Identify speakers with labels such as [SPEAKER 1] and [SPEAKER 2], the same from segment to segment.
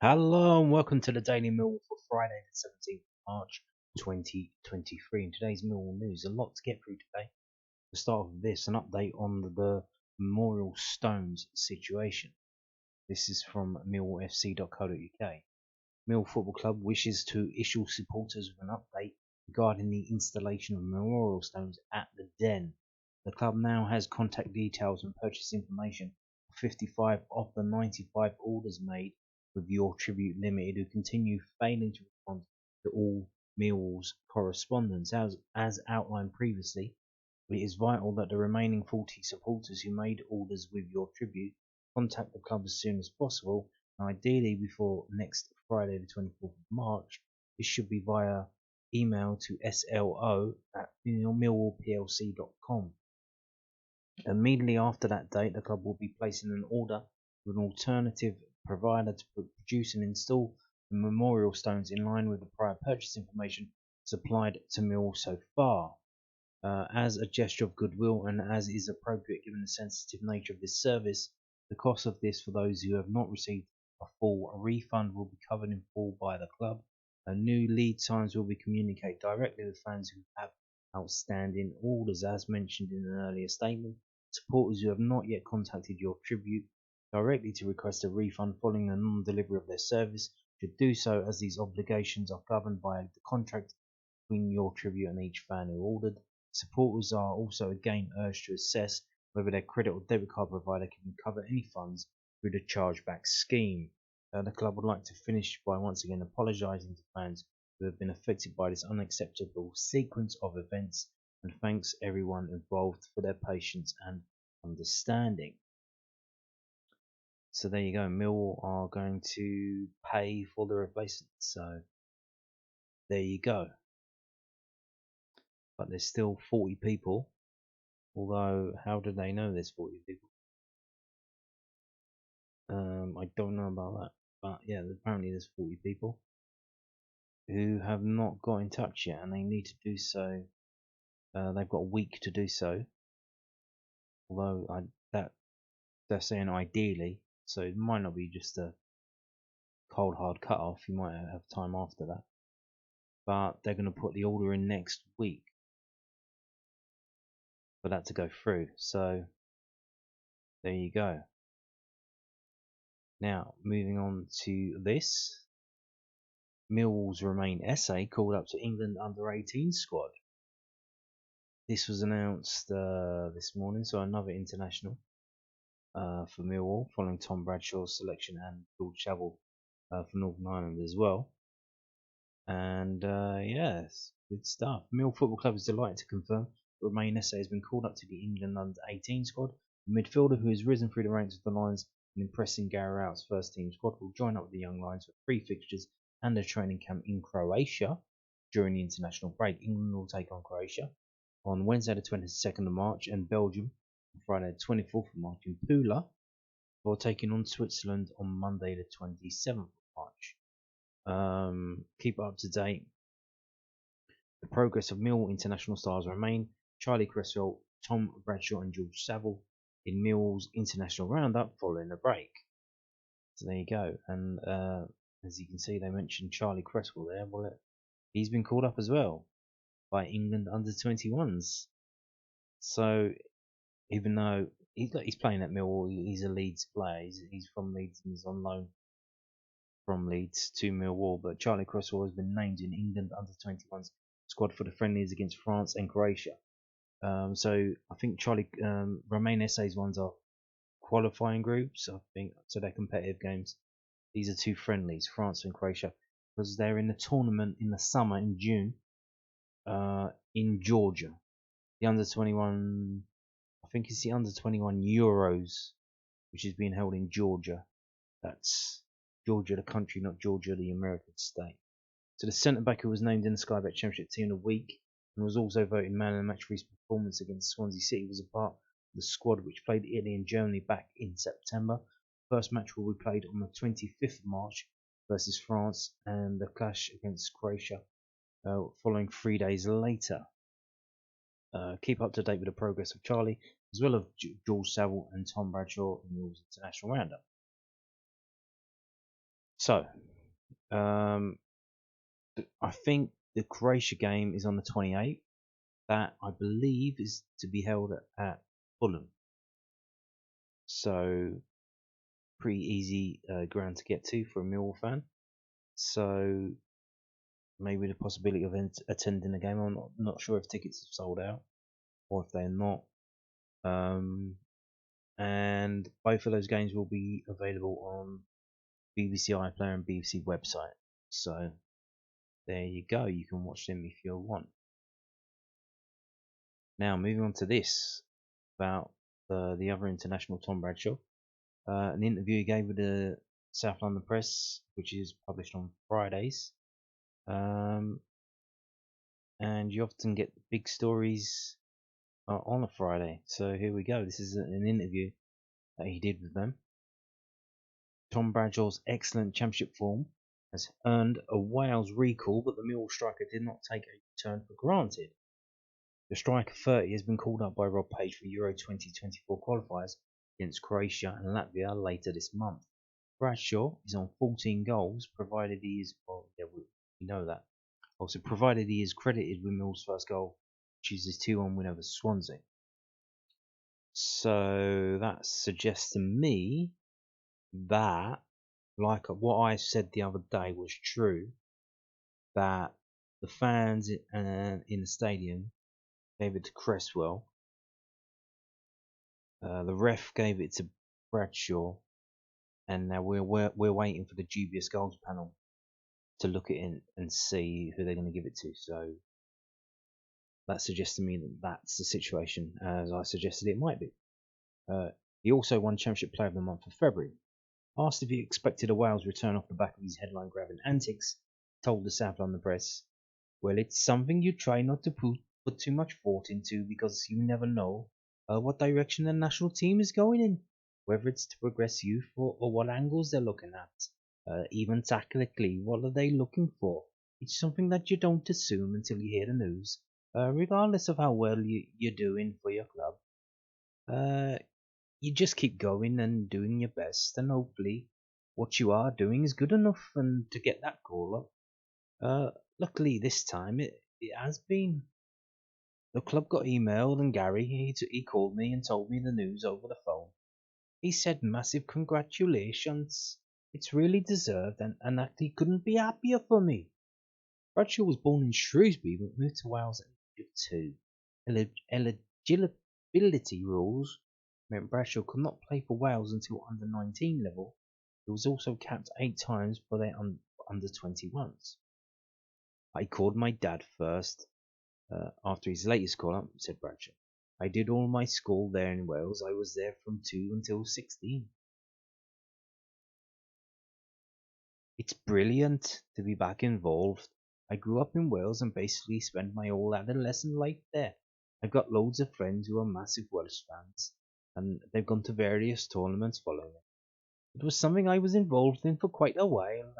[SPEAKER 1] Hello and welcome to the Daily Millwall for Friday the 17th of March 2023. In today's Millwall news, a lot to get through today. The start of this, an update on the Memorial Stones situation. This is from millwallfc.co.uk. Millwall Football Club wishes to issue supporters with an update regarding the installation of memorial stones at the Den. The club now has contact details and purchase information for 55 of the 95 orders made with Your Tribute Limited, who continue failing to respond to all Millwall's correspondence. As outlined previously, it is vital that the remaining 40 supporters who made orders with Your Tribute contact the club as soon as possible, and ideally before next Friday the 24th of March. This should be via email to slo@millwallplc.com. Immediately after that date, the club will be placing an order with an alternative provider to produce and install the memorial stones in line with the prior purchase information supplied to Millwall so far. As a gesture of goodwill and as is appropriate given the sensitive nature of this service, the cost of this for those who have not received a full refund will be covered in full by the club. New lead times will be communicated directly with fans who have outstanding orders. As mentioned in an earlier statement, supporters who have not yet contacted Your Tribute directly to request a refund following the non-delivery of their service should do so, as these obligations are governed by the contract between Your Tribute and each fan who ordered. Supporters are also again urged to assess whether their credit or debit card provider can recover any funds through the chargeback scheme. The club would like to finish by once again apologising to fans who have been affected by this unacceptable sequence of events, and thanks everyone involved for their patience and understanding. So there you go, Millwall are going to pay for the replacement, so there you go. But there's still 40 people, although how do they know there's 40 people? I don't know about that, but yeah, apparently there's 40 people who have not got in touch yet, and they need to do so. They've got a week to do so, although they're saying ideally, so it might not be just a cold hard cut off. You might have time after that, but they're going to put the order in next week for that to go through. So there you go. Now moving on to this, Millwall's Romain Esse called up to England under-18 squad. This was announced this morning, so another international for Millwall, following Tom Bradshaw's selection and George Saville for Northern Ireland as well. And yes, good stuff. Millwall Football Club is delighted to confirm that Romain Esse has been called up to the England under-18 squad. The midfielder, who has risen through the ranks of the Lions and impressing Gary Rowett's first team squad, will join up with the young Lions for 3 fixtures and a training camp in Croatia during the international break. England will take on Croatia on Wednesday the 22nd of March and Belgium on Friday the 24th of March in Pula, before taking on Switzerland on Monday the 27th of March. Keep up to date the progress of Millwall international stars remain Charlie Cresswell, Tom Bradshaw and George Saville in Millwall's international roundup following the break. So there you go. And as you can see, they mentioned Charlie Cresswell there. Well, he's been called up as well by England under-21s. So even though he's playing at Millwall, he's a Leeds player. He's from Leeds and he's on loan from Leeds to Millwall. But Charlie Cresswell has been named in England under-21s squad for the friendlies against France and Croatia. So I think Romain Esse's ones are qualifying groups. I think so they're competitive games. These are 2 friendlies, France and Croatia, because they're in the tournament in the summer in June in Georgia. The under-21, I think it's the under-21 Euros, which is being held in Georgia. That's Georgia the country, not Georgia the American state. So the centre-back who was named in the Sky Bet Championship Team of the Week and was also voted man of the match for his performance against Swansea City was a part of the squad which played Italy and Germany back in September. The first match will be played on the 25th of March versus France, and the clash against Croatia following 3 days later. Keep up to date with the progress of Charlie, as well as George Saville and Tom Bradshaw in the international roundup. So, I think the Croatia game is on the 28th. That, I believe, is to be held at Fulham. So, pretty easy ground to get to for a Millwall fan. So, maybe the possibility of attending the game. I'm not sure if tickets have sold out or if they're not. And both of those games will be available on BBC iPlayer and BBC website. So there you go. You can watch them if you want. Now moving on to this about the other international, Tom Bradshaw. An interview he gave with the South London Press, which is published on Fridays. And you often get big stories on a Friday. So here we go. This is an interview that he did with them. Tom Bradshaw's excellent championship form has earned a Wales recall, but the Millwall striker did not take a return for granted. The striker 30 has been called up by Rob Page for Euro 2024 qualifiers against Croatia and Latvia later this month. Bradshaw is on 14 goals, provided he is, we know that. Also, provided he is credited with Millwall's first goal, which is his 2-1 win over Swansea. So that suggests to me that, like what I said the other day was true, that the fans in the stadium gave it to Cresswell, the ref gave it to Bradshaw, and now we're waiting for the dubious goals panel to look at it and see who they're going to give it to. So that suggests to me that that's the situation, as I suggested it might be. He also won Championship Player of the Month for February. Asked if he expected a Wales return off the back of his headline-grabbing antics, told the South London Press, "Well, it's something you try not to put too much thought into because you never know what direction the national team is going in, whether it's to progress youth or what angles they're looking at. Even tactically, what are they looking for? It's something that you don't assume until you hear the news, regardless of how well you're doing for your club. You just keep going and doing your best, and hopefully what you are doing is good enough and to get that call up. Luckily this time it has been. The club got emailed and Gary, he called me and told me the news over the phone. He said massive congratulations. It's really deserved and that he couldn't be happier for me. Bradshaw was born in Shrewsbury but moved to Wales at the age of 2. Eligibility rules meant Bradshaw could not play for Wales until under 19 level. He was also capped 8 times for their under 21s. I called my dad first after his latest call up, said Bradshaw. I did all my school there in Wales. I was there from 2 until 16. It's brilliant to be back involved. I grew up in Wales and basically spent my whole adolescent life there. I've got loads of friends who are massive Welsh fans, and they've gone to various tournaments following it. It was something I was involved in for quite a while.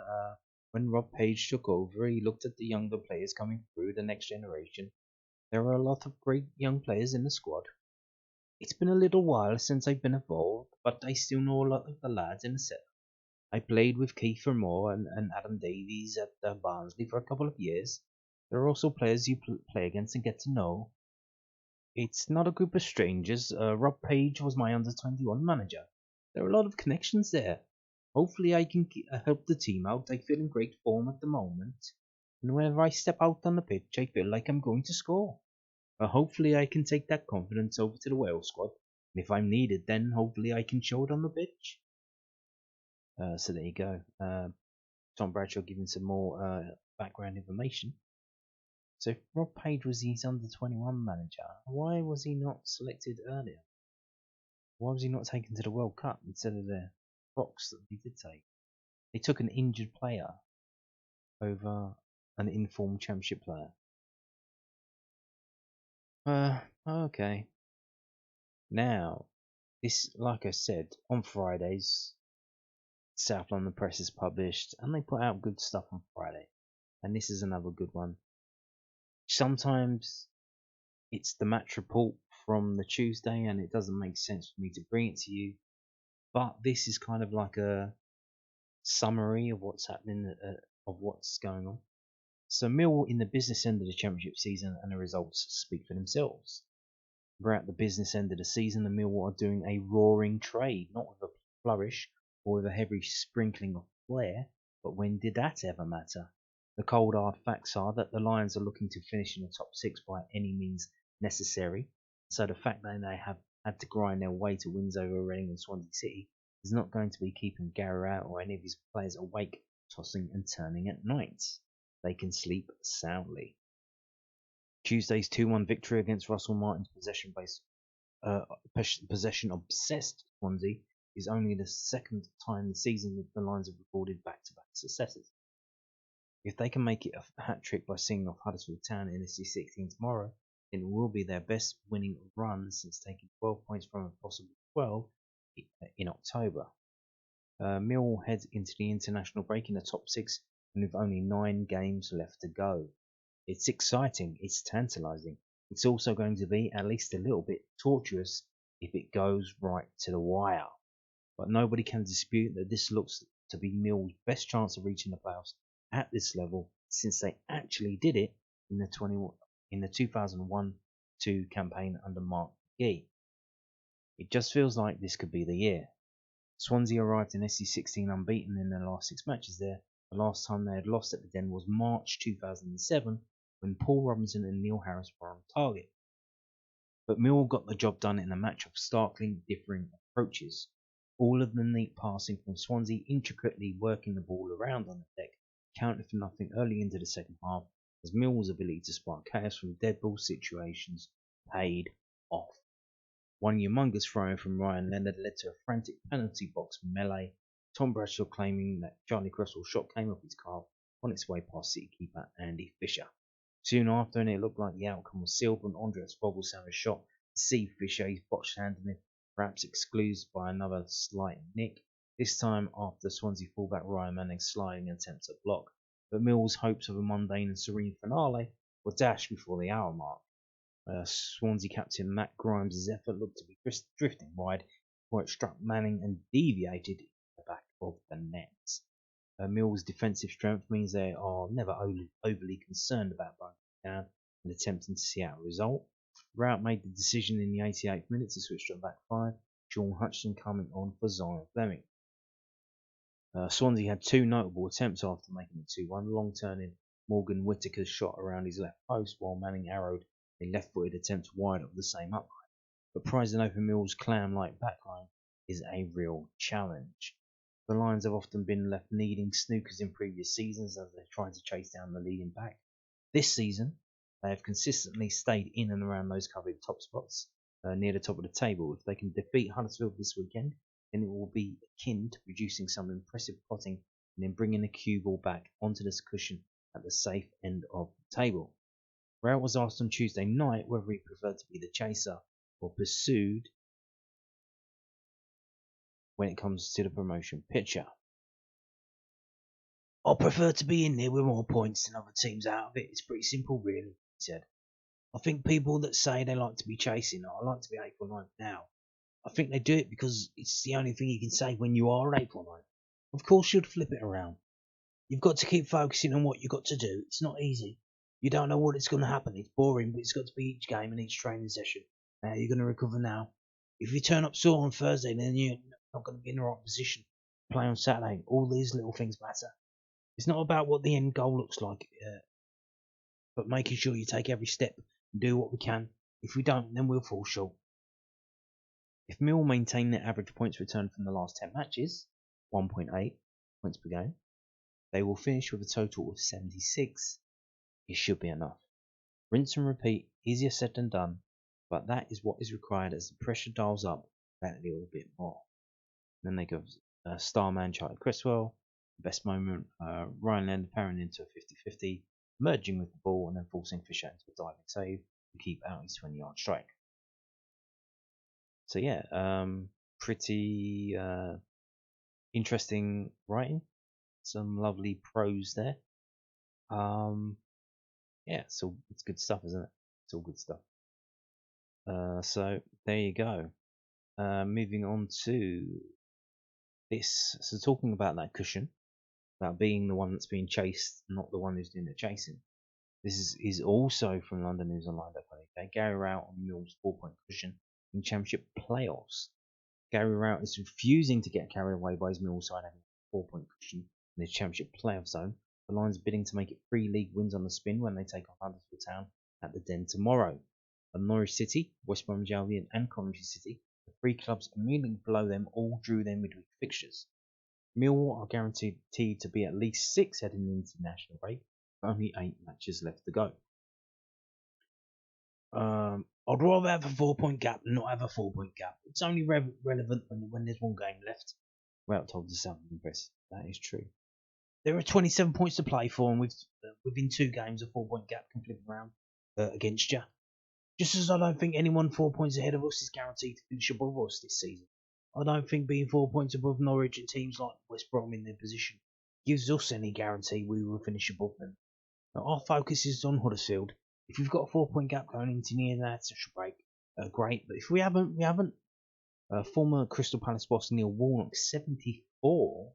[SPEAKER 1] When Rob Page took over, he looked at the younger players coming through, the next generation. There are a lot of great young players in the squad. It's been a little while since I've been involved, but I still know a lot of the lads in the set. I played with Kiefer Moore and Adam Davies at Barnsley for a couple of years. There are also players you play against and get to know. It's not a group of strangers. Rob Page was my under-21 manager. There are a lot of connections there. Hopefully I can help the team out. I feel in great form at the moment. And whenever I step out on the pitch, I feel like I'm going to score. Hopefully I can take that confidence over to the Wales squad. And if I'm needed, then hopefully I can show it on the pitch. So there you go. Tom Bradshaw giving some more background information. So if Rob Page was his under-21 manager, why was he not selected earlier? Why was he not taken to the World Cup instead of the Fox that he did take? They took an injured player over an informed championship player. Okay. Now, this, like I said, on Fridays, South London Press is published, and they put out good stuff on Friday. And this is another good one. Sometimes it's the match report from the Tuesday, and it doesn't make sense for me to bring it to you. But this is kind of like a summary of what's happening, of what's going on. So Mill in the business end of the championship season, and the results speak for themselves. Throughout the business end of the season, the Millwall are doing a roaring trade, not with a flourish or with a heavy sprinkling of flair, but when did that ever matter? The cold hard facts are that the Lions are looking to finish in the top six by any means necessary, so the fact that they have had to grind their way to wins over Reading and Swansea City is not going to be keeping Gary out or any of his players awake, tossing and turning at night. They can sleep soundly. Tuesday's 2-1 victory against Russell Martin's possession-obsessed Swansea is only the second time this season that the Lions have recorded back-to-back successes. If they can make it a hat-trick by singing off Huddersfield Town in SC16 tomorrow, then it will be their best winning run since taking 12 points from a possible 12 in October. Mill heads into the international break in the top six and with only 9 games left to go. It's exciting, it's tantalising. It's also going to be at least a little bit torturous if it goes right to the wire. But nobody can dispute that this looks to be Mill's best chance of reaching the playoffs at this level since they actually did it in the 2001-2 campaign under Mark Gee. It just feels like this could be the year. Swansea arrived in SC16 unbeaten in their last 6 matches there. The last time they had lost at the Den was March 2007 when Paul Robinson and Neil Harris were on target. But Mill got the job done in a match of starkly differing approaches. All of the neat passing from Swansea, intricately working the ball around on the deck, counted for nothing early into the second half, as Mill's ability to spark chaos from dead ball situations paid off. One humongous throw from Ryan Leonard led to a frantic penalty box melee, Tom Bradshaw claiming that Charlie Cresswell's shot came off his calf on its way past City keeper Andy Fisher. Soon after, and it looked like the outcome was sealed when Andreas Vogelsang shot to see Fischer's botched handling, perhaps excused by another slight nick, this time after Swansea fullback Ryan Manning's sliding attempt to block. But Mill's hopes of a mundane and serene finale were dashed before the hour mark. Swansea captain Matt Grimes' effort looked to be drifting wide before it struck Manning and deviated in the back of the net. Mill's defensive strength means they are never overly concerned about bunking down and attempting to see out a result. Rowett made the decision in the 88th minute to switch to a back five, Sean Hutchinson coming on for Zion Fleming. Swansea had 2 notable attempts after making it 2-1, long turning Morgan Whittaker's shot around his left post while Manning arrowed a left-footed attempt wide of the same upright. But prizing over Mill's clam-like backline is a real challenge. The Lions have often been left needing snookers in previous seasons as they tried to chase down the leading back. This season, they have consistently stayed in and around those coveted top spots near the top of the table. If they can defeat Huddersfield this weekend, then it will be akin to producing some impressive plotting and then bringing the cue ball back onto this cushion at the safe end of the table. Rowett was asked on Tuesday night whether he preferred to be the chaser or pursued when it comes to the promotion picture. I prefer to be in there with more points than other teams out of it. It's pretty simple, really, he said. I think people that say they like to be chasing, I like to be 8th or 9th now. I think they do it because it's the only thing you can say when you are 8th or 9th. Of course, you'd flip it around. You've got to keep focusing on what you've got to do. It's not easy. You don't know what it's going to happen. It's boring, but it's got to be each game and each training session. Now you're going to recover now. If you turn up sore on Thursday, then you're not going to be in the right position to play on Saturday. All these little things matter. It's not about what the end goal looks like, but making sure you take every step and do what we can. If we don't, then we'll fall short. If Mill maintain their average points return from the last 10 matches, 1.8 points per game, they will finish with a total of 76. It should be enough. Rinse and repeat, easier said than done, but that is what is required as the pressure dials up that little bit more. Then they go Starman Charlie Cresswell, best moment, Ryan Leonard parrying into a 50-50, merging with the ball and then forcing Fisher into a diving save to keep out his 20-yard strike. So yeah, pretty interesting writing, some lovely prose there. Yeah, so it's good stuff, isn't it? It's all good stuff. So there you go. Moving on to So talking about that cushion, about being the one that's being chased, not the one who's doing the chasing. This is also from London News Online.co.uk. Gary Rowett on Mill's 4-point cushion in Championship playoffs. Gary Rowett is refusing to get carried away by his Mill side having a 4-point cushion in the Championship playoff zone. The Lions are bidding to make it 3 league wins on the spin when they take on Huddersfield Town at the Den tomorrow. Norwich City, West Bromwich Albion and Coventry City, the 3 clubs immediately below them, all drew their midweek fixtures. Millwall are guaranteed to be at least 6 heading into the international break, with only 8 matches left to go. I'd rather have a 4-point gap than not have a 4-point gap. It's only relevant when there's one game left. Rowett told the Southampton Press. That is true. There are 27 points to play for, and within 2 games, a 4-point gap can flip around against you. Just as I don't think anyone 4 points ahead of us is guaranteed to finish above us this season, I don't think being 4 points above Norwich and teams like West Brom in their position gives us any guarantee we will finish above them. Now, our focus is on Huddersfield. If we've got a 4-point gap going into the international break, great. But if we haven't, we haven't. Former Crystal Palace boss Neil Warnock, 74,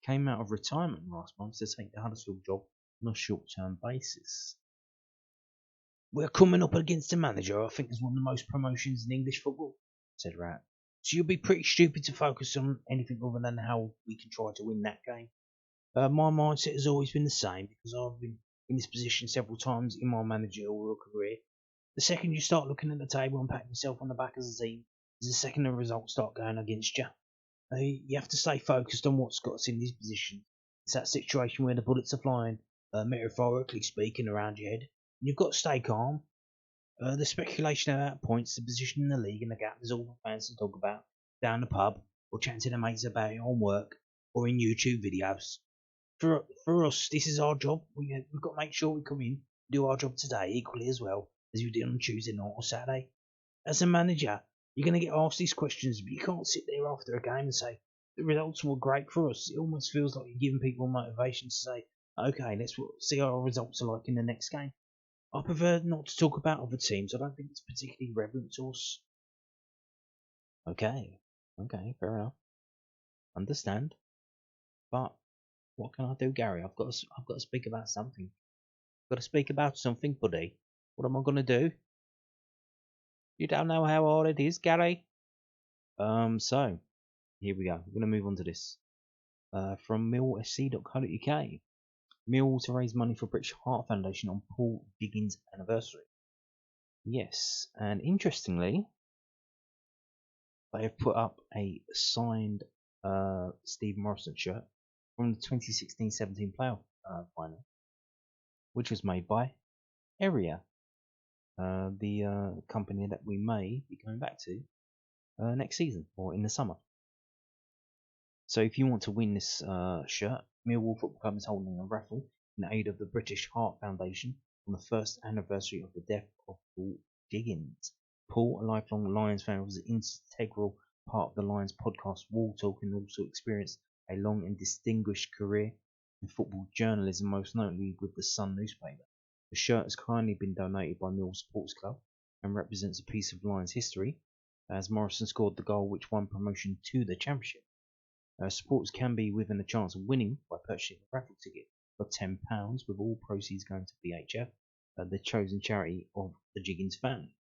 [SPEAKER 1] came out of retirement last month to take the Huddersfield job on a short-term basis. We're coming up against a manager I think has won the most promotions in English football, said Rowett. So you'll be pretty stupid to focus on anything other than how we can try to win that game. My mindset has always been the same because I've been in this position several times in my managerial career. The second you start looking at the table and patting yourself on the back as a team is the second the results start going against you. You have to stay focused on what's got us in this position. It's that situation where the bullets are flying, metaphorically speaking, around your head. And you've got to stay calm. The speculation about points, the position in the league and the gap is all for fans to talk about down the pub or chatting to their mates about it on work or in YouTube videos. For us, this is our job. We've got to make sure we come in, do our job today equally as well as we did on Tuesday night or Saturday. As a manager, you're going to get asked these questions, but you can't sit there after a game and say the results were great for us. It almost feels like you're giving people motivation to say, okay, let's see how our results are like in the next game. I prefer not to talk about other teams. I don't think it's particularly relevant to us. Okay, fair enough. Understand, but what can I do, Gary? I've got to speak about something. Got to speak about something, buddy. What am I gonna do? You don't know how hard it is, Gary. So here we go. We're gonna move on to this. From millfc.co.uk. Mill to raise money for British Heart Foundation on Paul Jiggins' anniversary. Yes, and interestingly, they have put up a signed Steve Morison shirt from the 2016-17 playoff final, which was made by Area, the company that we may be going back to next season or in the summer. So if you want to win this shirt, Millwall Football Club is holding a raffle in aid of the British Heart Foundation on the first anniversary of the death of Paul Jiggins. Paul, a lifelong Lions fan, was an integral part of the Lions podcast Wall Talk and also experienced a long and distinguished career in football journalism, most notably with the Sun newspaper. The shirt has kindly been donated by Mill Sports Club and represents a piece of Lions history, as Morison scored the goal which won promotion to the Championship. Supporters can be within a chance of winning by purchasing a raffle ticket for £10, with all proceeds going to BHF, the chosen charity of the Jiggins family.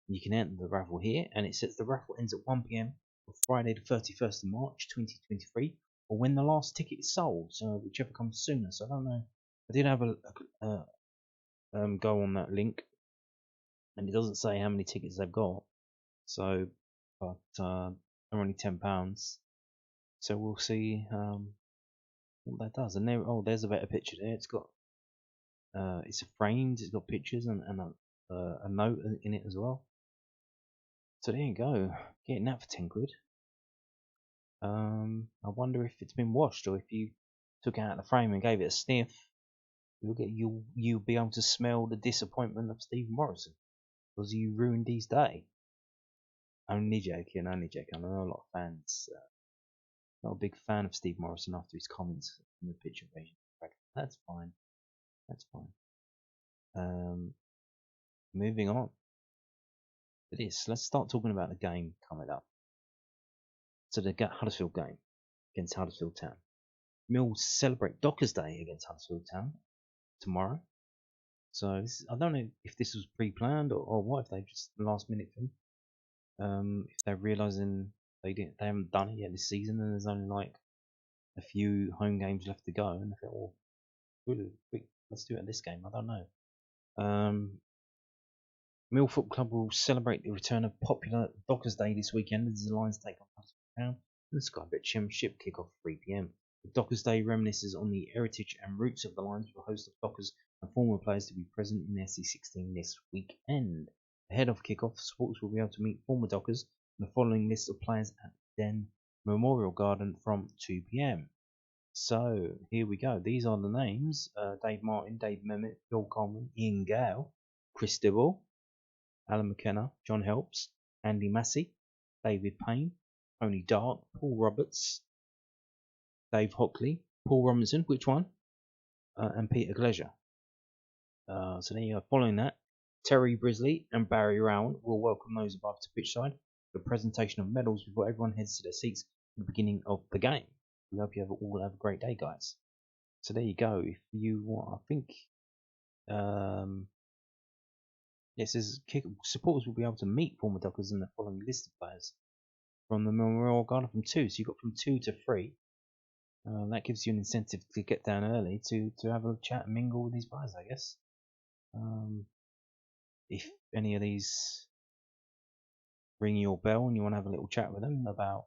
[SPEAKER 1] You can enter the raffle here, and it says the raffle ends at 1 p.m. on Friday the 31st of March 2023, or when the last ticket is sold, so whichever comes sooner. So I don't know. I did have a go on that link, and it doesn't say how many tickets they've got. So, but they're only £10. So we'll see what that does. And there, there's a better picture there. It's got it's framed. It's got pictures and a note in it as well. So there you go, getting that for 10 quid. I wonder if it's been washed or if you took it out of the frame and gave it a sniff, you'll be able to smell the disappointment of Steve Morison because you ruined his day. Only joking. I know a lot of fans. Not a big fan of Steve Morison after his comments in the pitch invasion. That's fine. Moving on. Let's start talking about the game coming up. So the Huddersfield game. against Huddersfield Town. Mills celebrate Dockers Day against Huddersfield Town tomorrow. So I don't know if this was pre-planned or what, if they just last minute thing. If they're realising they haven't done it yet this season, and there's only like a few home games left to go, and they thought, well, really, let's do it in this game. I don't know. Millwall Football Club will celebrate the return of popular Dockers Day this weekend as the Lions take on Huddersfield Town and the Sky Bet Championship kick off 3 p.m. The Dockers Day reminisces on the heritage and roots of the Lions, with a host of Dockers and former players to be present in the SC16 this weekend. Ahead of kick-off, supporters will be able to meet former Dockers and the following list of players at Den Memorial Garden from 2 p.m. So here we go. These are the names: Dave Martin, Dave Memmott, Phil Coleman, Ian Gale, Chris Dibble, Alan McKenna, John Helps, Andy Massey, David Payne, Tony Dark, Paul Roberts, Dave Hockley, Paul Robinson, which one? And Peter Glesher. So there you go. Following that, Terry Brisley and Barry Rowan will welcome those above to pitchside for the presentation of medals before everyone heads to their seats at the beginning of the game. We hope you all have a great day, guys. So there you go. If you want, I think, it says supporters will be able to meet former Dockers in the following list of players from the Memorial Garden from 2. So you've got from 2 to 3. That gives you an incentive to get down early to have a chat and mingle with these players, I guess. If any of these ring your bell and you want to have a little chat with them about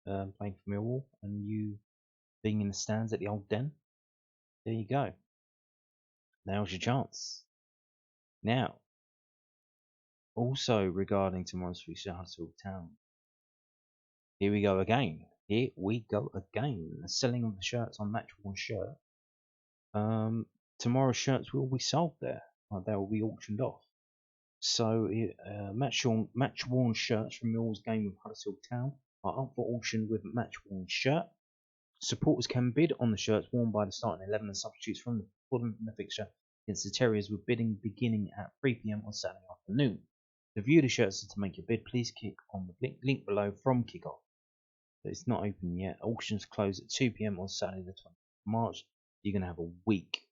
[SPEAKER 1] playing for Millwall and you being in the stands at the Old Den, there you go. Now's your chance. Now, also regarding tomorrow's Huddersfield Town, here we go again. Here we go again. The selling of the shirts on Match Worn Shirt. Tomorrow's shirts will be sold there. They will be auctioned off. So match worn shirts from Millwall's game with Huddersfield Town are up for auction with Match Worn Shirt. Supporters can bid on the shirts worn by the starting 11 and substitutes from the fixture against the Terriers, with bidding beginning at 3 p.m. on Saturday afternoon. To view the shirts and to make your bid, please click on the link below from kickoff. So it's not open yet. Auctions close at 2 p.m. on Saturday the 20th of March. You're going to have a week,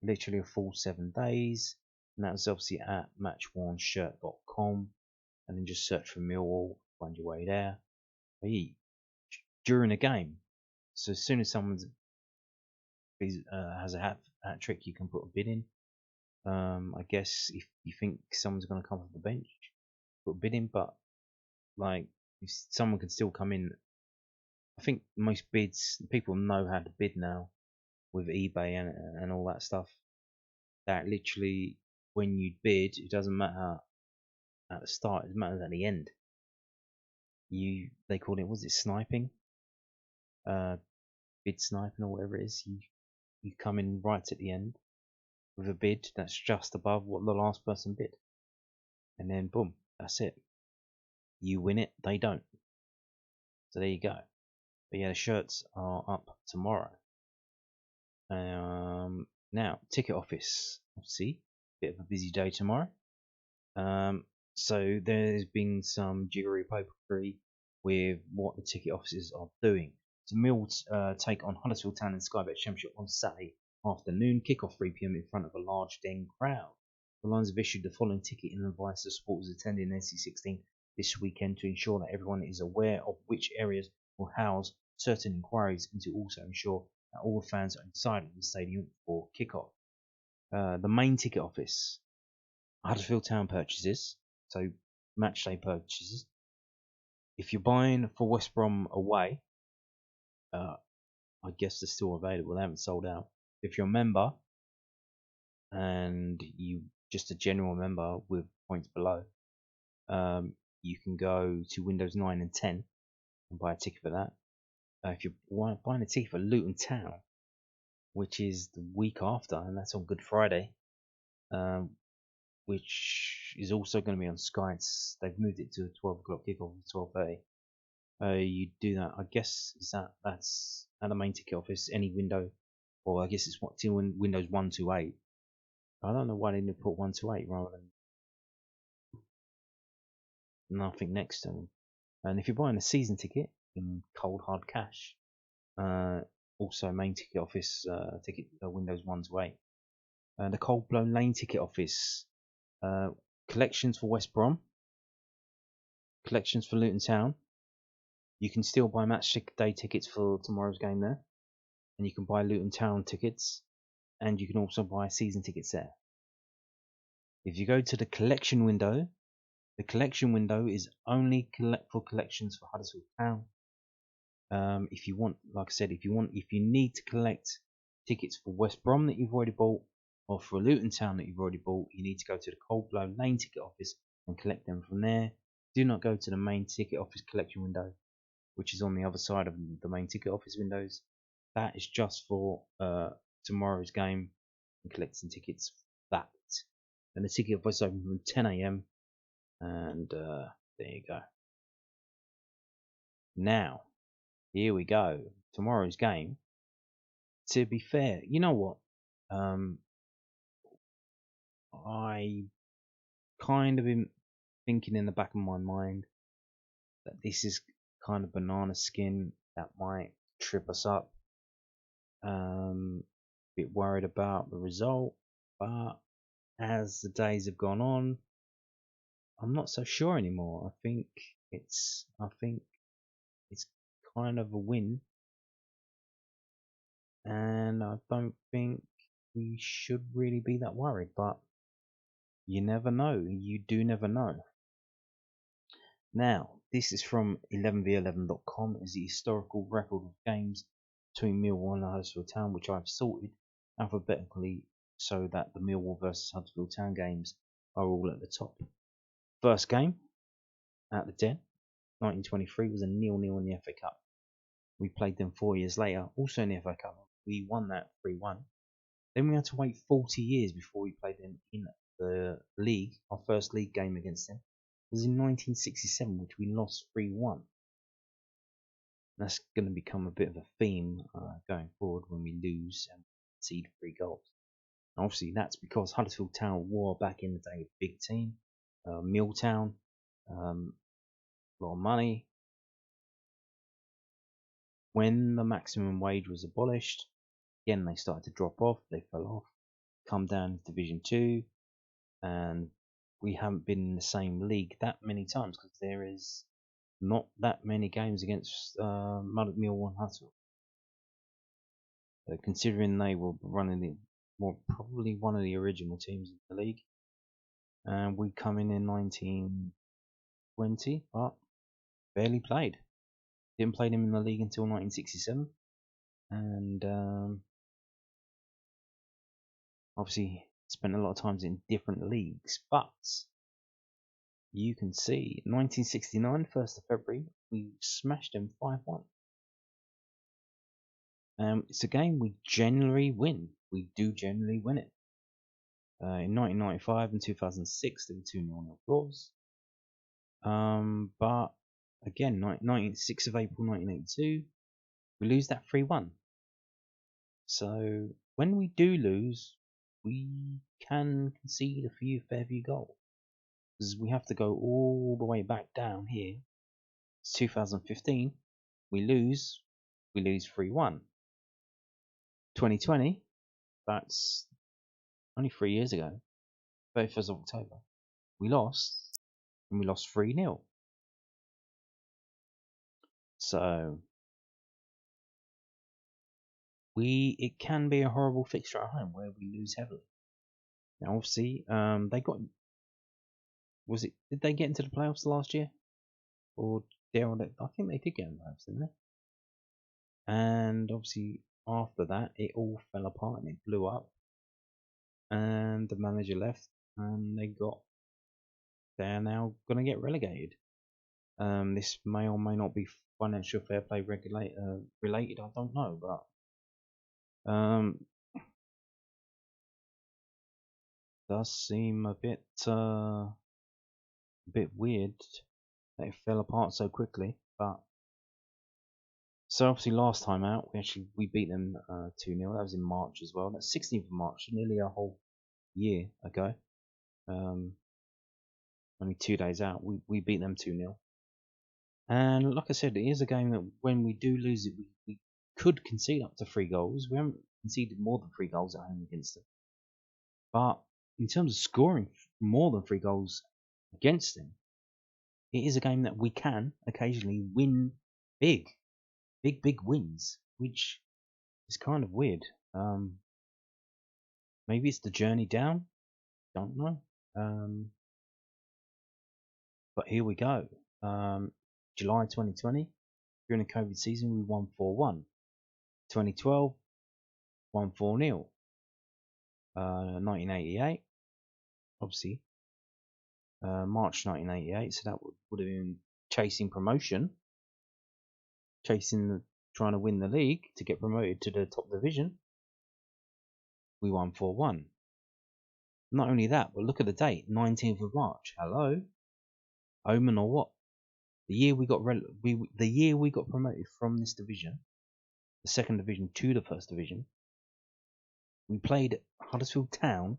[SPEAKER 1] literally a full 7 days. And that's obviously at matchwornshirt.com. And then just search for Millwall, find your way there. During a game. So as soon as someone has a hat trick, you can put a bid in. I guess if you think someone's going to come off the bench, put a bid in. But like, if someone can still come in. I think most bids, people know how to bid now with eBay and all that stuff. That literally, when you bid, it doesn't matter at the start, it matters at the end. They call it, was it sniping? Bid sniping or whatever it is. You come in right at the end with a bid that's just above what the last person bid. And then boom, that's it. You win it, they don't. So there you go. But yeah, the shirts are up tomorrow. Now, ticket office. Obviously, bit of a busy day tomorrow. So there's been some jiggery-pokery with what the ticket offices are doing. So Mills take on Huddersfield Town in Sky Bet Championship on Saturday afternoon, kick-off 3 p.m. in front of a large Den crowd. The Lions have issued the following ticket and advice to supporters attending NC16 this weekend to ensure that everyone is aware of which areas will house certain inquiries and to also ensure that all the fans are inside of the stadium for kick-off. The main ticket office, Huddersfield Town purchases, so match day purchases. If you're buying for West Brom away, I guess they're still available. They haven't sold out. If you're a member and you just a general member with points below, you can go to Windows 9 and 10 and buy a ticket for that. If you're buying a ticket for Luton Town, which is the week after, and that's on Good Friday, which is also going to be on Sky. They've moved it to a 12 o'clock kickoff, 12:30. You do that. I guess that's at the main ticket office. Any window, or I guess it's Windows 1 to 8. I don't know why they didn't put 1 to 8 rather than nothing next to them. And if you're buying a season ticket in cold hard cash, Also, main ticket office ticket windows 1 to 8. The Cold Blow Lane ticket office. Collections for West Brom. Collections for Luton Town. You can still buy match day tickets for tomorrow's game there. And you can buy Luton Town tickets. And you can also buy season tickets there. If you go to the collection window, the collection window is only for collections for Huddersfield Town. If you want, like I said, if you need to collect tickets for West Brom that you've already bought, or for Luton Town that you've already bought, you need to go to the Cold Blow Lane ticket office and collect them from there. Do not go to the main ticket office collection window, which is on the other side of the main ticket office windows. That is just for tomorrow's game and collecting tickets for that. And the ticket office is open from 10 AM. And there you go. Now, here we go. Tomorrow's game. To be fair, you know what? I kind of been thinking in the back of my mind that this is kind of banana skin that might trip us up. Bit worried about the result, but as the days have gone on, I'm not so sure anymore. I think it's kind of a win, and I don't think we should really be that worried. But you never know. You do never know. Now, this is from 11v11.com. Is the historical record of games between Millwall and Huddersfield Town, which I've sorted alphabetically so that the Millwall versus Huddersfield Town games are all at the top. First game at the Den, 1923, was a 0-0 in the FA Cup. We played them 4 years later, also in the FA Cup. We won that 3-1. Then we had to wait 40 years before we played them in the league. Our first league game against them was in 1967, which we lost 3-1. That's going to become a bit of a theme going forward when we lose and concede 3 goals. Obviously, that's because Huddersfield Town were back in the day a big team. Milltown, a lot of money. When the maximum wage was abolished, again they started to drop off. They fell off, come down to Division 2, and we haven't been in the same league that many times because there is not that many games against Millwall and Huddersfield. Considering they were running probably one of the original teams in the league, and we come in 1920, but barely played. Didn't play them in the league until 1967, and obviously spent a lot of times in different leagues. But you can see 1969, 1st of February, we smashed them 5-1. It's a game we generally win. We do generally win it. In 1995 and 2006, there were 2-0 draws. But again, 6th of April 1982, we lose that 3-1. So when we do lose, we can concede a fair few goals. Because we have to go all the way back down here. It's 2015, we lose 3-1. 2020, that's only 3 years ago, 31st of October, we lost, and we lost 3-0. So it can be a horrible fixture at home where we lose heavily. Now, obviously, did they get into the playoffs last year? Or I think they did get in the playoffs, didn't they? And obviously, after that, it all fell apart and it blew up. And the manager left, and they're now going to get relegated. This may or may not be financial fair play related. I don't know, but does seem a bit weird that it fell apart so quickly. But so obviously last time out, we beat them 2-0. That was in March as well. That's 16th of March, nearly a whole year ago. Only 2 days out, we beat them 2-0. And like I said, it is a game that when we do lose it, we could concede up to 3 goals. We haven't conceded more than 3 goals at home against them. But in terms of scoring more than 3 goals against them, it is a game that we can occasionally win big wins, which is kind of weird. Maybe it's the journey down. Don't know. But here we go. July 2020, during the COVID season, we won 4-1. 2012, won 4-0. 1988, obviously, March 1988, so that would have been chasing promotion, trying to win the league to get promoted to the top division. We won 4-1. Not only that, but look at the date, 19th of March. Hello, omen or what? The year we got promoted from this division, the second division to the first division, we played Huddersfield Town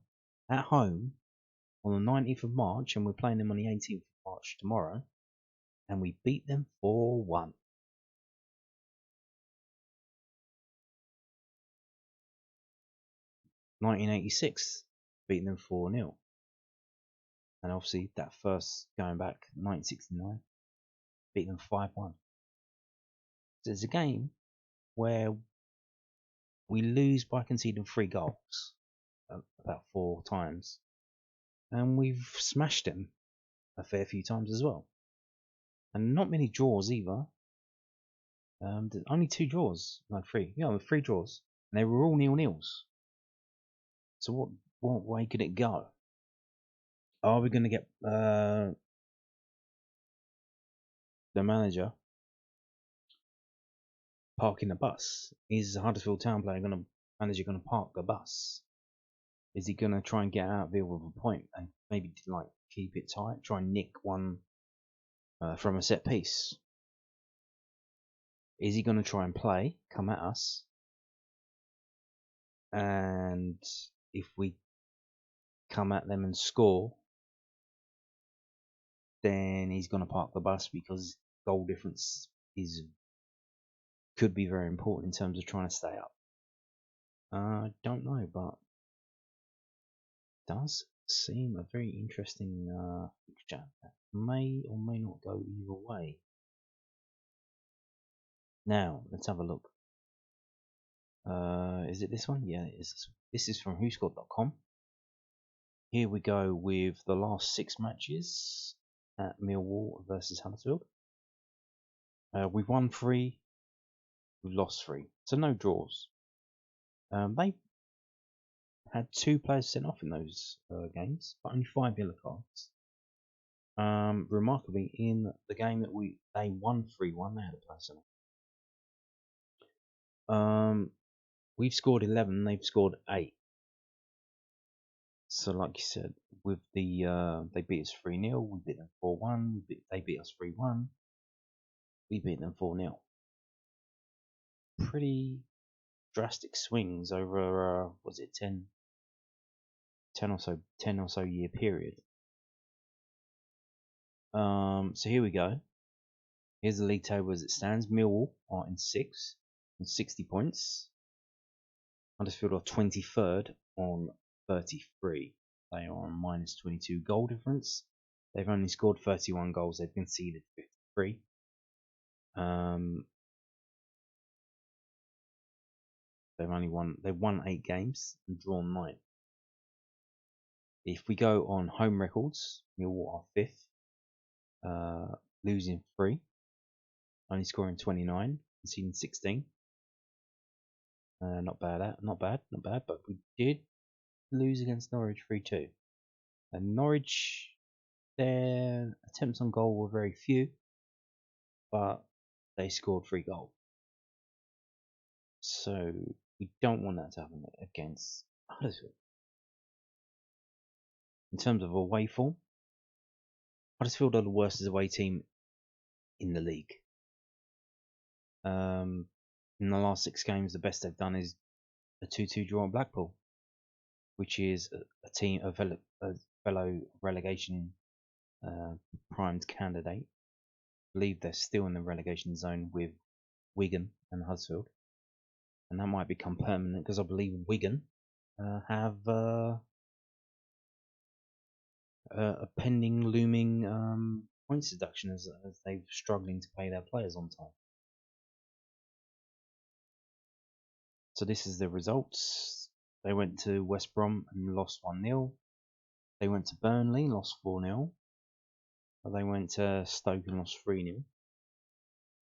[SPEAKER 1] at home on the 19th of March, and we're playing them on the 18th of March tomorrow, and we beat them 4-1. (1986), beating them 4-0. And obviously that first, going back, 1969, beating them 5-1. So it's a game where we lose by conceding 3 goals about 4 times, and we've smashed them a fair few times as well. And not many draws either. Only 2 draws, no 3. Yeah, 3 draws, and they were all 0-0s. So what way could it go? Are we going to get the manager parking the bus? Is the Huddersfield Town manager going to park the bus? Is he going to try and get out of here with a point and maybe like keep it tight, try and nick one from a set piece? Is he going to try and come at us? And if we come at them and score, then he's going to park the bus, because goal difference could be very important in terms of trying to stay up. I don't know, but it does seem a very interesting fixture that may or may not go either way. Now, let's have a look. Is it this one? Yeah, it is. This is from whoscored.com. Here we go with the last 6 matches at Millwall versus Huddersfield. We've won 3, we've lost 3, so no draws. They had 2 players sent off in those games, but only 5 yellow cards. Remarkably, in the game that they won 3-1, they had a player sent off. We've scored 11, they've scored 8. So, like you said, with they beat us 3-0, we beat them 4-1, they beat us 3-1, we beat them 4-0. Pretty drastic swings over, was it 10 or so year period. So here we go. Here's the league table as it stands. Millwall are in 6th on 60 points. Huddersfield are 23rd on 33. They are on minus 22 goal difference. They've only scored 31 goals. They've conceded 53. They've won 8 games and drawn 9. If we go on home records, Millwall are 5th, losing 3, only scoring 29, conceding 16. Not bad, but we did lose against Norwich 3-2. And Norwich, their attempts on goal were very few, but they scored 3 goals. So we don't want that to happen against Huddersfield. In terms of away form, Huddersfield are the worst away team in the league. In the last 6 games, the best they've done is a 2-2 draw at Blackpool, which is a fellow relegation primed candidate. I believe they're still in the relegation zone with Wigan and Huddersfield. and that might become permanent because I believe Wigan have a pending looming points deduction as they're struggling to pay their players on time. So this is the results. They went to West Brom and lost 1-0. They went to Burnley, lost 4-0. They went to Stoke and lost 3-0.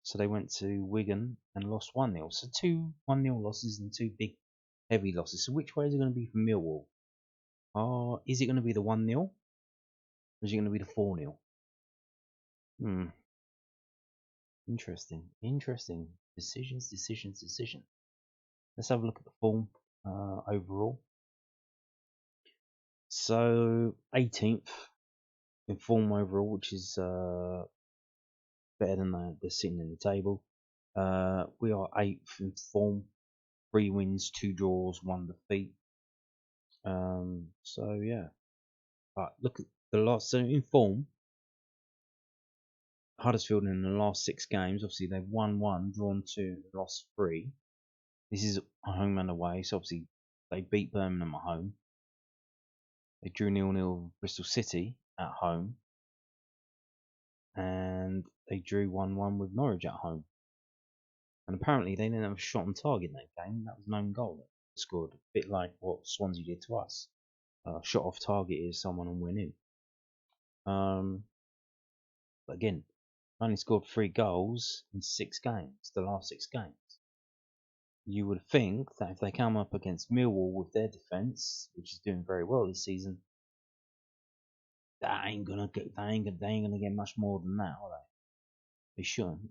[SPEAKER 1] So they went to Wigan and lost 1-0. So 2 1-0 losses and 2 big heavy losses. So which way is it going to be for Millwall? Is it going to be the 1-0? Or is it going to be the 4-0? Interesting. Decisions. Let's have a look at the form overall. So 18th in form overall, which is better than the sitting in the table. We are 8th in form, 3 wins, 2 draws, 1 defeat. So yeah, but look at the last. So in form, Huddersfield in the last 6 games, obviously they've won 1, drawn 2, lost 3. This is home and away, so obviously they beat Birmingham at home. They drew 0-0 with Bristol City at home, and they drew 1-1 with Norwich at home. And apparently they didn't have a shot on target in that game. That was an own goal that scored, a bit like what Swansea did to us. Shot off target is someone and win in. But again, only scored 3 goals in 6 games, the last 6 games. You would think that if they come up against Millwall with their defence, which is doing very well this season, they ain't gonna get much more than that, are they? They shouldn't.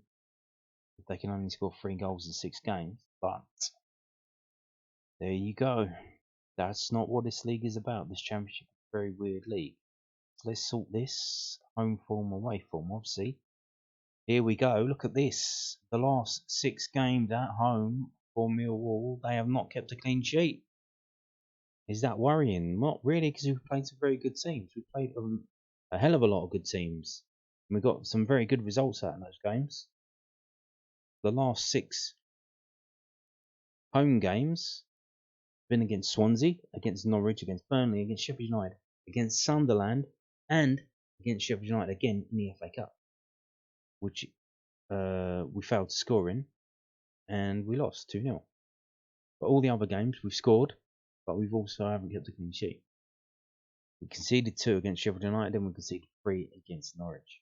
[SPEAKER 1] If they can only score 3 goals in 6 games, but there you go. That's not what this league is about. This championship is a very weird league. So let's sort this home form, away form. Obviously, here we go. Look at this. The last 6 games at home for Millwall, they have not kept a clean sheet. Is that worrying? Not really, because we've played some very good teams. We've played a hell of a lot of good teams. And we got some very good results out of those games. The last 6 home games been against Swansea, against Norwich, against Burnley, against Sheffield United, against Sunderland, and against Sheffield United again in the FA Cup, which we failed to score in, and we lost 2-0. But all the other games we've scored, but we've also haven't kept a clean sheet. We conceded 2 against Sheffield United, and we conceded 3 against Norwich.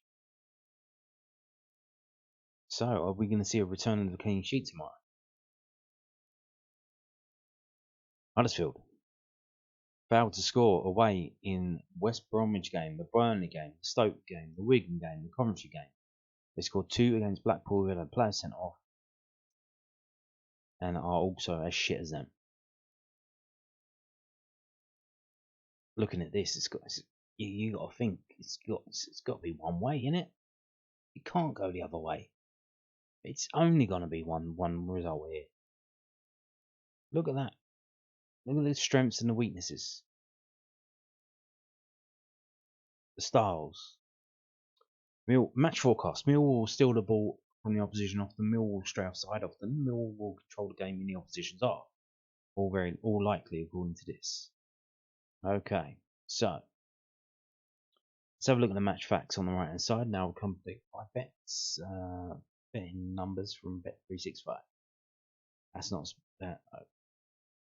[SPEAKER 1] So, are we going to see a return of the clean sheet tomorrow? Huddersfield failed to score away in West Bromwich game, the Burnley game, the Stoke game, the Wigan game, the Coventry game. They scored 2 against Blackpool, who had a player sent off, and are also as shit as them. Looking at this, you got to think it's got to be one way, innit? It can't go the other way. It's only gonna be one result here. Look at that. Look at the strengths and the weaknesses. The styles. Match forecast. Millwall will steal the ball from the opposition often. Millwall stray offside often. Millwall will control the game in the opposition's half. All likely according to this. Okay, so let's have a look at the match facts on the right hand side. Now we'll come to 5 bets. Betting numbers from Bet365.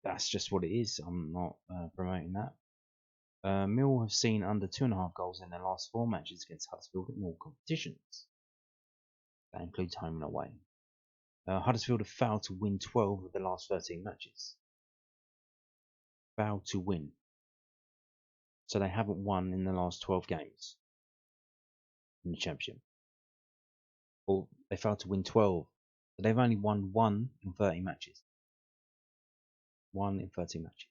[SPEAKER 1] That's just what it is. I'm not promoting that. Mill have seen under 2.5 goals in their last 4 matches against Huddersfield in all competitions. That includes home and away. Huddersfield have failed to win 12 of the last 13 matches. Failed to win. So they haven't won in the last 12 games in the championship. Or they failed to win 12. But they've only won 1 in 30 matches. 1 in 30 matches.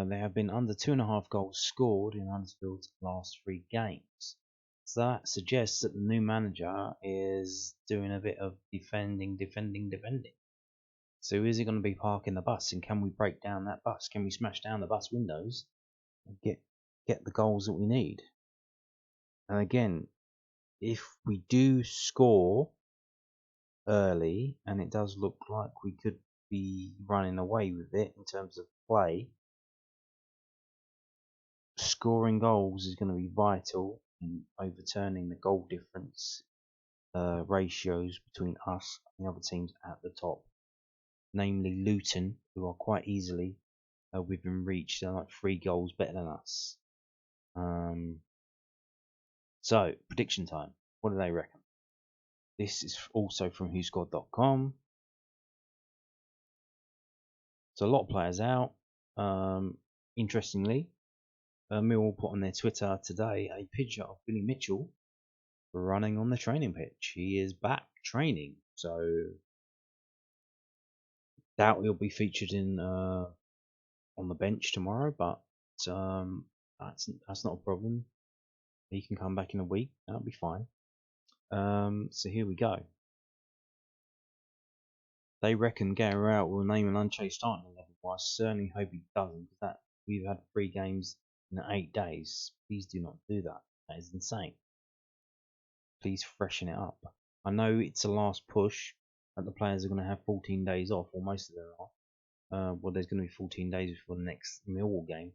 [SPEAKER 1] They have been under 2.5 goals scored in Huddersfield's last 3 games. So that suggests that the new manager is doing a bit of defending. So is he going to be parking the bus, and can we break down that bus? Can we smash down the bus windows and get the goals that we need? And again, if we do score early, and it does look like we could be running away with it in terms of play. Scoring goals is going to be vital in overturning the goal difference ratios between us and the other teams at the top, namely Luton, who are quite easily within reach. They're like 3 goals better than us. So, prediction time. What do they reckon? This is also from whoscored.com. So a lot of players out. Interestingly, Millwall put on their Twitter today a picture of Billy Mitchell running on the training pitch. He is back training, so doubt he'll be featured in on the bench tomorrow, but that's not a problem. He can come back in a week. That'll be fine. So here we go. They reckon Gary Rowett will name an unchanged starting 11. Well, I certainly hope he doesn't, because that we've had 3 games in 8 days. Please do not do that. That is insane. Please freshen it up. I know it's a last push, that the players are going to have 14 days off, or most of them are. Well, there's going to be 14 days before the next Millwall game.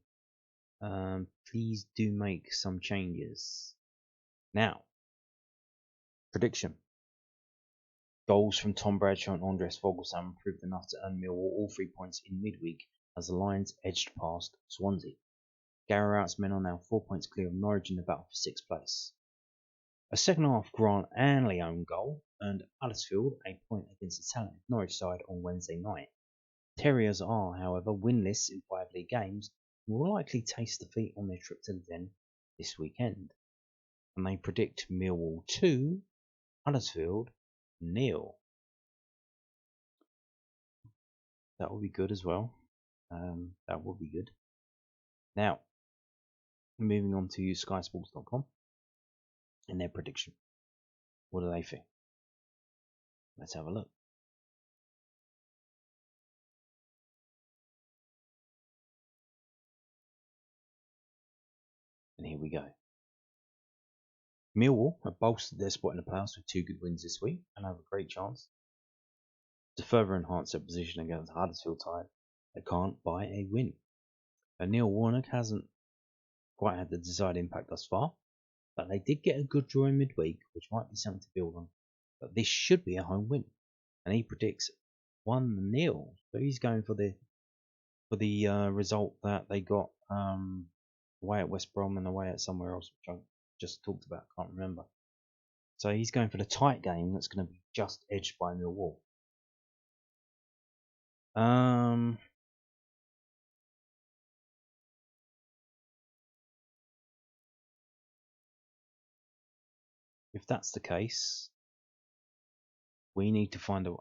[SPEAKER 1] Please do make some changes. Now, prediction. Goals from Tom Bradshaw and Andres Vogelsang proved enough to earn Millwall all 3 points in midweek as the Lions edged past Swansea. Gary Rowett's men are now 4 points clear of Norwich in the battle for 6th place. A second half Grant and Leone goal earned Huddersfield a point against the talented Norwich side on Wednesday night. Terriers are, however, winless in 5 league games and will likely taste defeat on their trip to the Den this weekend. And they predict Millwall 2, Huddersfield 0. That will be good as well. That will be good. Now, moving on to skysports.com and their prediction. What do they think? Let's have a look. And here we go. Millwall have bolstered their spot in the playoffs with 2 good wins this week and have a great chance to further enhance their position against the Huddersfield side that can't buy a win. Neil Warnock hasn't quite had the desired impact thus far, but they did get a good draw in midweek, which might be something to build on. But this should be a home win, and he predicts 1-0. So he's going for the result that they got away at West Brom and away at somewhere else, which I just talked about. Can't remember. So he's going for the tight game that's going to be just edged by Millwall. If that's the case, we need to find a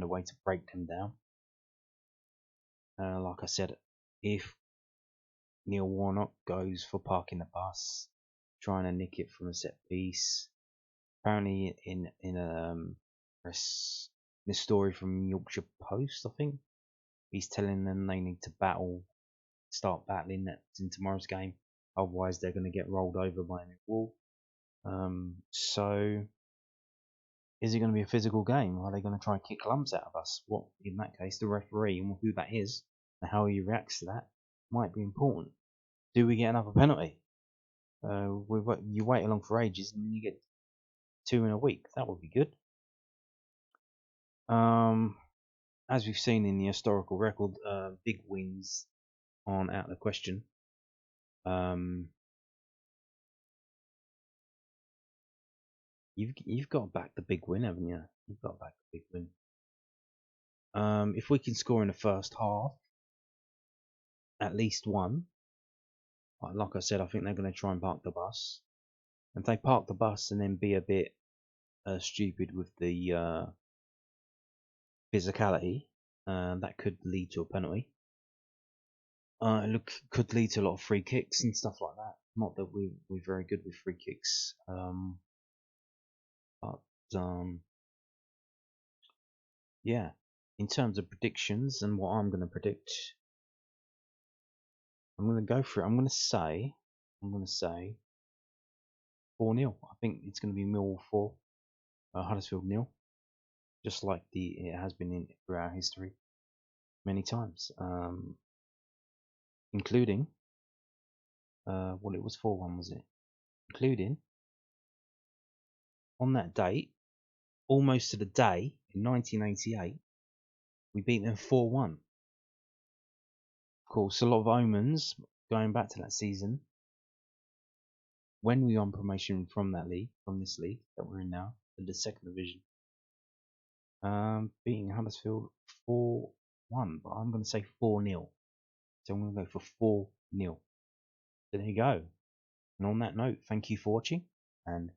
[SPEAKER 1] way to break them down. Like I said, if Neil Warnock goes for parking the bus, trying to nick it from a set piece, apparently in this story from Yorkshire Post, I think he's telling them they need to start battling that in tomorrow's game, otherwise they're going to get rolled over by Millwall. So is it going to be a physical game? Are they going to try and kick lumps out of us? What, in that case, the referee and who that is and how he reacts to that might be important. Do we get another penalty? You wait along for ages and you get 2 in a week. That would be good. As we've seen in the historical record, big wins aren't out of the question. You've got to back the big win, haven't you? You've got to back the big win. If we can score in the first half, at least one. Like I said, I think they're going to try and park the bus. If they park the bus and then be a bit stupid with the physicality, that could lead to a penalty. Could lead to a lot of free kicks and stuff like that. Not that we're very good with free kicks, but yeah. In terms of predictions and what I'm going to predict, I'm going to go for it. I'm going to say 4-0. I think it's going to be Millwall 4, Huddersfield 0. just like it has been throughout history many times, including well, it was 4-1, was it? Including on that date, almost to the day in 1988, we beat them 4-1. Of course, a lot of omens going back to that season when we won promotion from this league that we're in now, in the second division. Beating Huddersfield 4-1, but I'm going to say 4-0. So I'm going to go for 4-0. So there you go. And on that note, thank you for watching, and